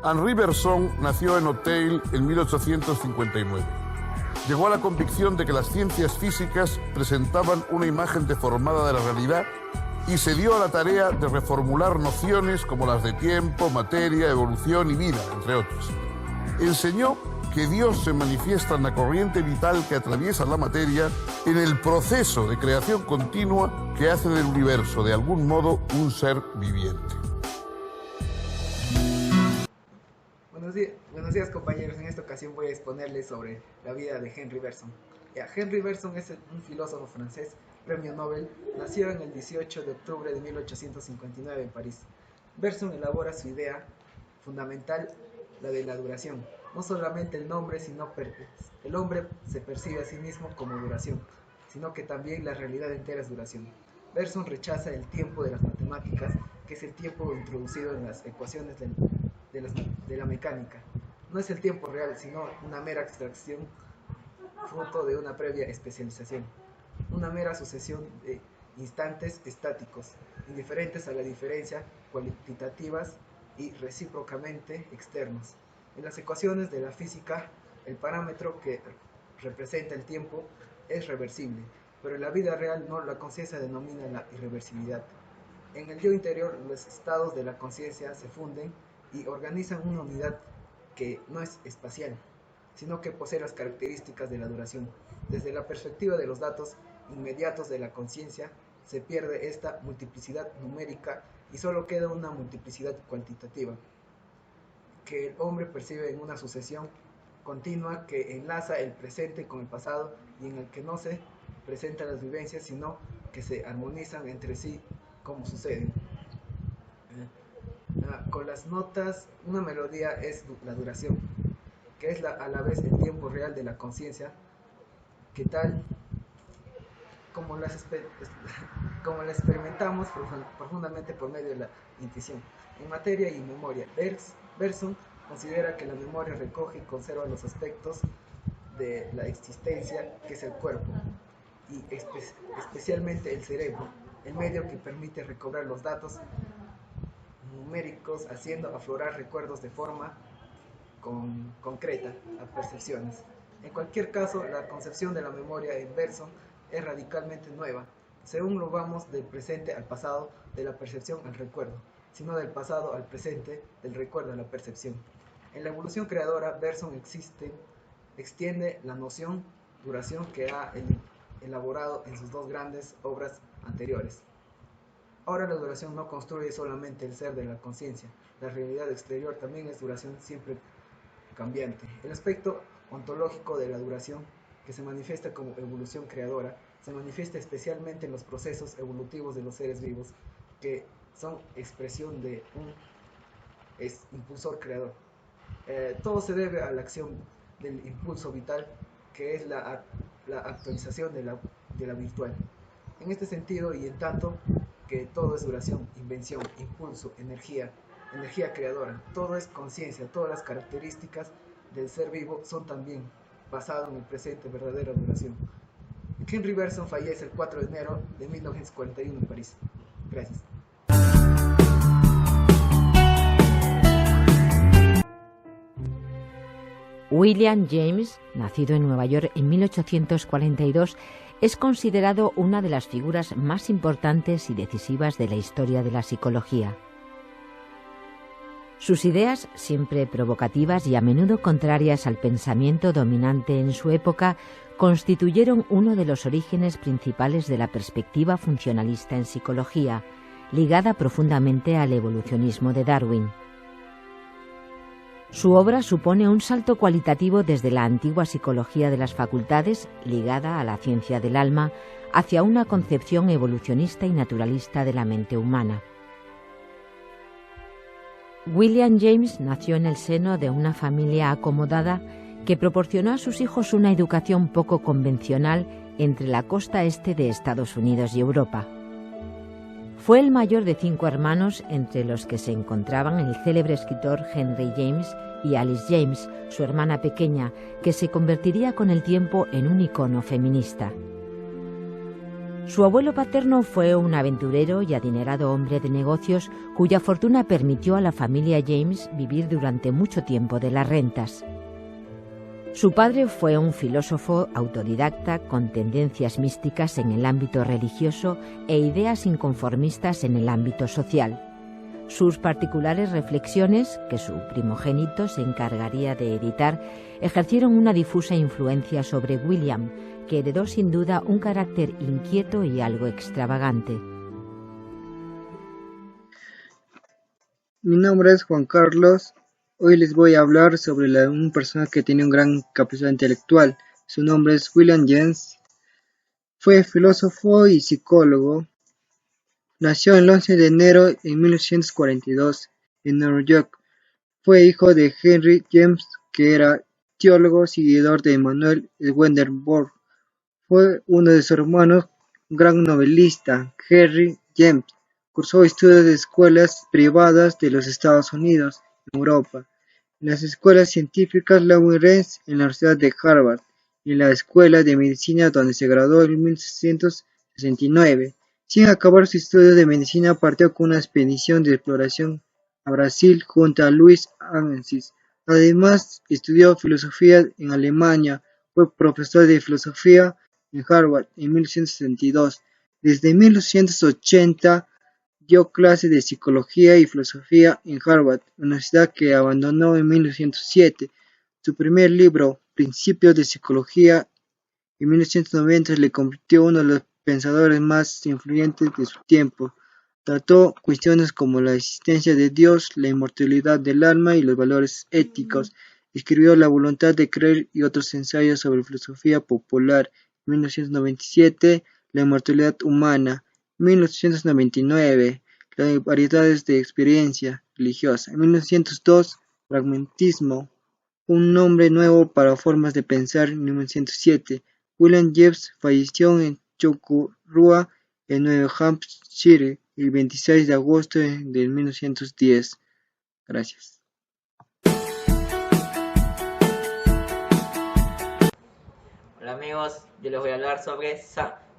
Henri Bergson nació en Auteuil en 1859. Llegó a la convicción de que las ciencias físicas presentaban una imagen deformada de la realidad y se dio a la tarea de reformular nociones como las de tiempo, materia, evolución y vida, entre otras. Enseñó que Dios se manifiesta en la corriente vital que atraviesa la materia en el proceso de creación continua que hace del universo, de algún modo, un ser viviente. Buenos días, compañeros. En esta ocasión voy a exponerles sobre la vida de Henri Bergson. Henri Bergson es un filósofo francés, premio Nobel. Nació en el 18 de octubre de 1859 en París. Bergson elabora su idea fundamental, la de la duración. No solamente el hombre se percibe a sí mismo como duración, sino que también la realidad entera es duración. Bergson rechaza el tiempo de las matemáticas, que es el tiempo introducido en las ecuaciones de la mecánica. No es el tiempo real, sino una mera abstracción fruto de una previa especialización, una mera sucesión de instantes estáticos, indiferentes a la diferencia, cuantitativas y recíprocamente externos. En las ecuaciones de la física, el parámetro que representa el tiempo es reversible, pero en la vida real no, la conciencia denomina la irreversibilidad. En el yo interior, los estados de la conciencia se funden y organizan una unidad que no es espacial, sino que posee las características de la duración. Desde la perspectiva de los datos inmediatos de la conciencia, se pierde esta multiplicidad numérica y solo queda una multiplicidad cuantitativa, que el hombre percibe en una sucesión continua que enlaza el presente con el pasado y en el que no se presentan las vivencias, sino que se armonizan entre sí como suceden. Con las notas, una melodía es la duración, que es a la vez el tiempo real de la conciencia, que tal como la experimentamos profundamente por medio de la intuición. En materia y memoria, Bergson considera que la memoria recoge y conserva los aspectos de la existencia, que es el cuerpo, y especialmente el cerebro, el medio que permite recobrar los datos numéricos, haciendo aflorar recuerdos de forma concreta a percepciones. En cualquier caso, la concepción de la memoria en Bergson es radicalmente nueva. Según lo vamos del presente al pasado, de la percepción al recuerdo, sino del pasado al presente, del recuerdo a la percepción. En la evolución creadora, Bergson extiende la noción duración que ha elaborado en sus dos grandes obras anteriores. Ahora la duración no construye solamente el ser de la conciencia, la realidad exterior también es duración siempre cambiante. El aspecto ontológico de la duración, que se manifiesta como evolución creadora, se manifiesta especialmente en los procesos evolutivos de los seres vivos, que son expresión de un impulsor creador. Todo se debe a la acción del impulso vital, que es la actualización de la virtual. En este sentido, y en tanto que todo es duración, invención, impulso, energía creadora, todo es conciencia, todas las características del ser vivo son también basadas en el presente, verdadera duración. Henri Bergson fallece el 4 de enero de 1941 en París. Gracias. William James, nacido en Nueva York en 1842, es considerado una de las figuras más importantes y decisivas de la historia de la psicología. Sus ideas, siempre provocativas y a menudo contrarias al pensamiento dominante en su época, constituyeron uno de los orígenes principales de la perspectiva funcionalista en psicología, ligada profundamente al evolucionismo de Darwin. Su obra supone un salto cualitativo desde la antigua psicología de las facultades, ligada a la ciencia del alma, hacia una concepción evolucionista y naturalista de la mente humana. William James nació en el seno de una familia acomodada que proporcionó a sus hijos una educación poco convencional entre la costa este de Estados Unidos y Europa. Fue el mayor de 5 hermanos, entre los que se encontraban el célebre escritor Henry James y Alice James, su hermana pequeña, que se convertiría con el tiempo en un icono feminista. Su abuelo paterno fue un aventurero y adinerado hombre de negocios cuya fortuna permitió a la familia James vivir durante mucho tiempo de las rentas. Su padre fue un filósofo autodidacta con tendencias místicas en el ámbito religioso e ideas inconformistas en el ámbito social. Sus particulares reflexiones, que su primogénito se encargaría de editar, ejercieron una difusa influencia sobre William, que heredó sin duda un carácter inquieto y algo extravagante. Mi nombre es Juan Carlos. Hoy les voy a hablar sobre un personaje que tiene una gran capacidad intelectual. Su nombre es William James. Fue filósofo y psicólogo. Nació el 11 de enero de 1842 en Nueva York. Fue hijo de Henry James, que era teólogo seguidor de Emmanuel Swedenborg. Fue uno de sus hermanos, un gran novelista, Henry James. Cursó estudios de escuelas privadas de los Estados Unidos y Europa, en las escuelas científicas Lawrence en la Universidad de Harvard y en la Escuela de Medicina, donde se graduó en 1669. Sin acabar sus estudios de medicina, partió con una expedición de exploración a Brasil junto a Louis Agassiz. Además, estudió filosofía en Alemania. Fue profesor de filosofía en Harvard en 1862. Desde 1880 dio clases de psicología y filosofía en Harvard, universidad que abandonó en 1907. Su primer libro, Principios de Psicología, en 1990 le convirtió en uno de los pensadores más influyentes de su tiempo. Trató cuestiones como la existencia de Dios, la inmortalidad del alma y los valores éticos. Escribió La voluntad de creer y otros ensayos sobre filosofía popular. En 1997, La inmortalidad humana. En 1899, Las variedades de experiencia religiosa. En 1902, Pragmatismo, un nombre nuevo para formas de pensar. En 1907, William James falleció en Chocorua, en Nueva Hampshire, el 26 de agosto de 1910. Gracias. Hola amigos, yo les voy a hablar sobre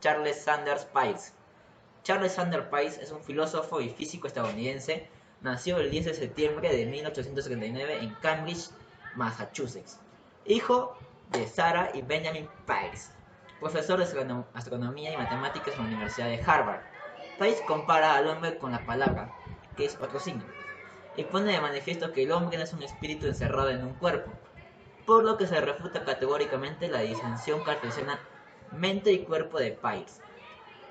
Charles Sanders Peirce. Charles Sanders Peirce es un filósofo y físico estadounidense. Nació el 10 de septiembre de 1879 en Cambridge, Massachusetts. Hijo de Sarah y Benjamin Peirce, profesor de astronomía y matemáticas en la Universidad de Harvard. Peirce compara al hombre con la palabra, que es otro signo, y pone de manifiesto que el hombre no es un espíritu encerrado en un cuerpo, por lo que se refuta categóricamente la distinción cartesiana mente y cuerpo de Peirce.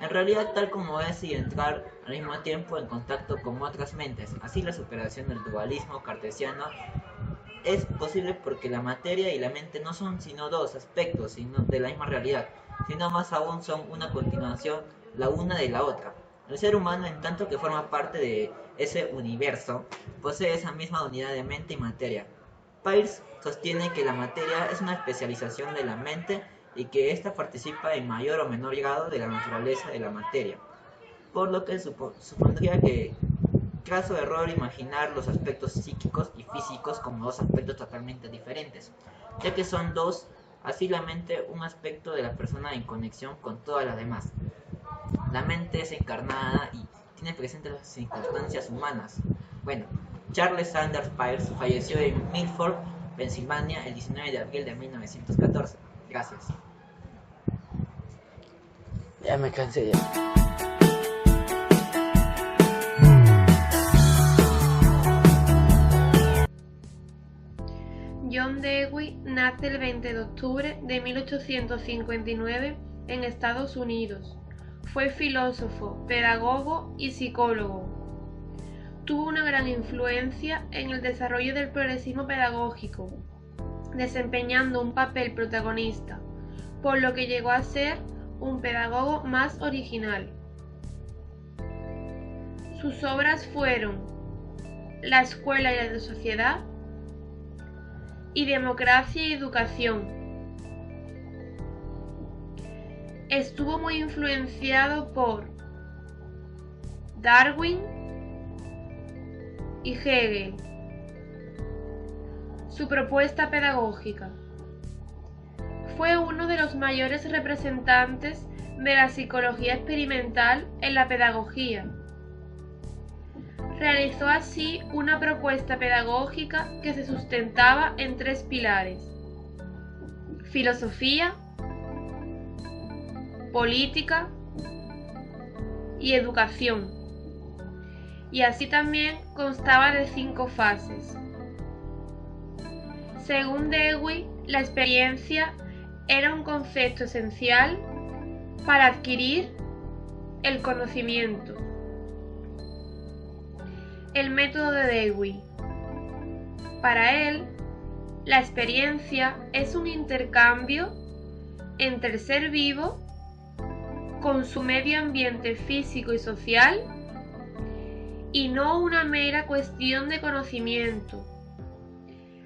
En realidad, tal como es y entrar al mismo tiempo en contacto con otras mentes, así la superación del dualismo cartesiano es posible porque la materia y la mente no son sino dos aspectos de la misma realidad, sino más aún son una continuación la una de la otra. El ser humano, en tanto que forma parte de ese universo, posee esa misma unidad de mente y materia. Peirce sostiene que la materia es una especialización de la mente y que ésta participa en mayor o menor grado de la naturaleza de la materia, por lo que supondría que caso error imaginar los aspectos psíquicos y físicos como dos aspectos totalmente diferentes, ya que son dos, así la mente un aspecto de la persona en conexión con todas las demás. La mente es encarnada y tiene presentes las circunstancias humanas. Bueno, Charles Sanders Peirce falleció en Milford, Pensilvania, el 19 de abril de 1914. Gracias. Ya me cansé ya. John Dewey nace el 20 de octubre de 1859 en Estados Unidos. Fue filósofo, pedagogo y psicólogo. Tuvo una gran influencia en el desarrollo del progresismo pedagógico, desempeñando un papel protagonista, por lo que llegó a ser un pedagogo más original. Sus obras fueron La escuela y la sociedad y Democracia y educación. Estuvo muy influenciado por Darwin y Hegel. Su propuesta pedagógica. Fue uno de los mayores representantes de la psicología experimental en la pedagogía. Realizó así una propuesta pedagógica que se sustentaba en tres pilares: filosofía, política y educación, y así también constaba de 5 fases. Según Dewey, la experiencia era un concepto esencial para adquirir el conocimiento. El método de Dewey. Para él, la experiencia es un intercambio entre el ser vivo con su medio ambiente físico y social, y no una mera cuestión de conocimiento.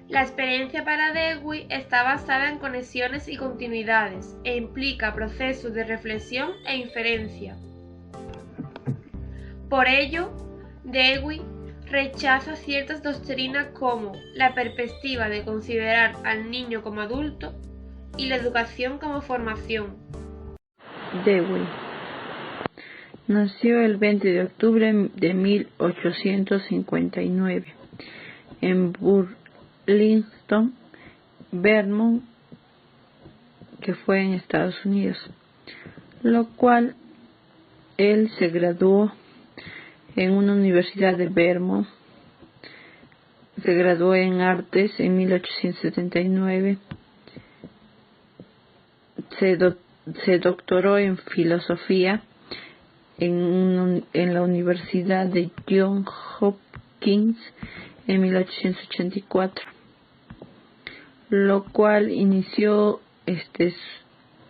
La experiencia para Dewey está basada en conexiones y continuidades e implica procesos de reflexión e inferencia. Por ello, Dewey rechaza ciertas doctrinas como la perspectiva de considerar al niño como adulto y la educación como formación. Dewey nació el 20 de octubre de 1859 en Burlington, Vermont, que fue en Estados Unidos, lo cual él se graduó en una universidad de Vermont. Se graduó en artes en 1879. Se doctoró en filosofía en la Universidad de Johns Hopkins en 1884, lo cual inició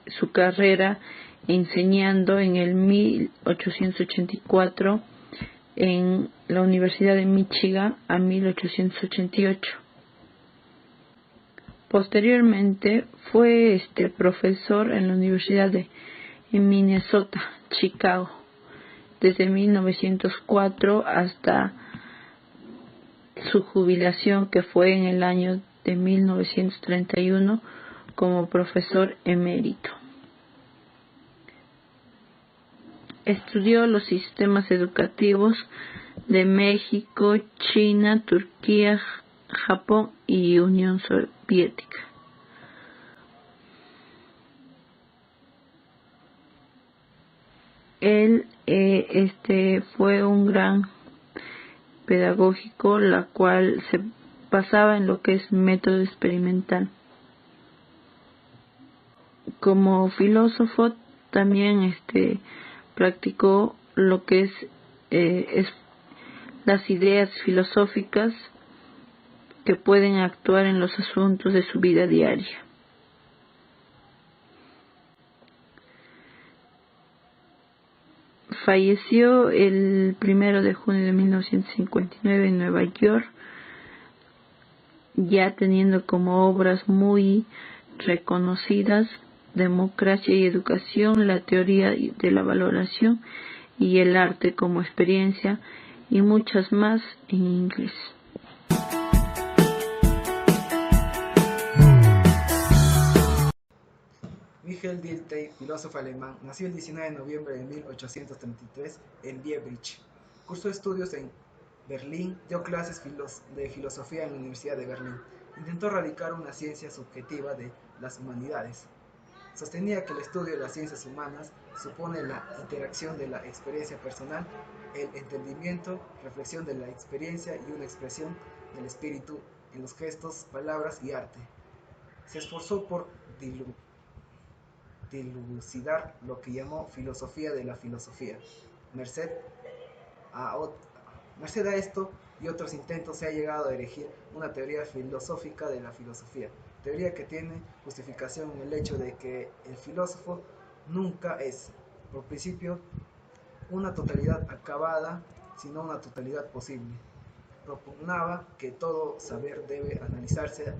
su carrera enseñando en el 1884 en la Universidad de Michigan a 1888. Posteriormente fue profesor en la Universidad de Minnesota, Chicago, desde 1904 hasta su jubilación, que fue en el año de 1931 como profesor emérito. Estudió los sistemas educativos de México, China, Turquía, Japón y Unión Soviética. Él fue un gran pedagógico, la cual se basaba en lo que es método experimental. Como filósofo también practicó lo que es las ideas filosóficas que pueden actuar en los asuntos de su vida diaria. Falleció el 1 de junio de 1959 en Nueva York, ya teniendo como obras muy reconocidas Democracia y Educación, la teoría de la valoración y el arte como experiencia, y muchas más en inglés. Wilhelm Dilthey, filósofo alemán, nació el 19 de noviembre de 1833 en Biebrich. Cursó estudios en Berlín, dio clases de filosofía en la Universidad de Berlín. Intentó radicar una ciencia subjetiva de las humanidades. Sostenía que el estudio de las ciencias humanas supone la interacción de la experiencia personal, el entendimiento, reflexión de la experiencia y una expresión del espíritu en los gestos, palabras y arte. Se esforzó por dilucidar lo que llamó filosofía de la filosofía. Merced a esto y otros intentos se ha llegado a erigir una teoría filosófica de la filosofía, teoría que tiene justificación en el hecho de que el filósofo nunca es, por principio, una totalidad acabada, sino una totalidad posible. Propugnaba que todo saber debe analizarse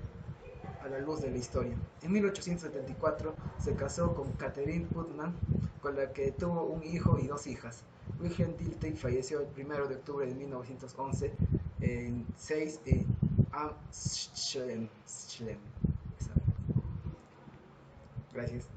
a la luz de la historia. En 1874 se casó con Catherine Putnam, con la que tuvo un hijo y 2 hijas. Wilhelm Dilthey falleció el 1 de octubre de 1911 en 6 en Amsterdam. Gracias.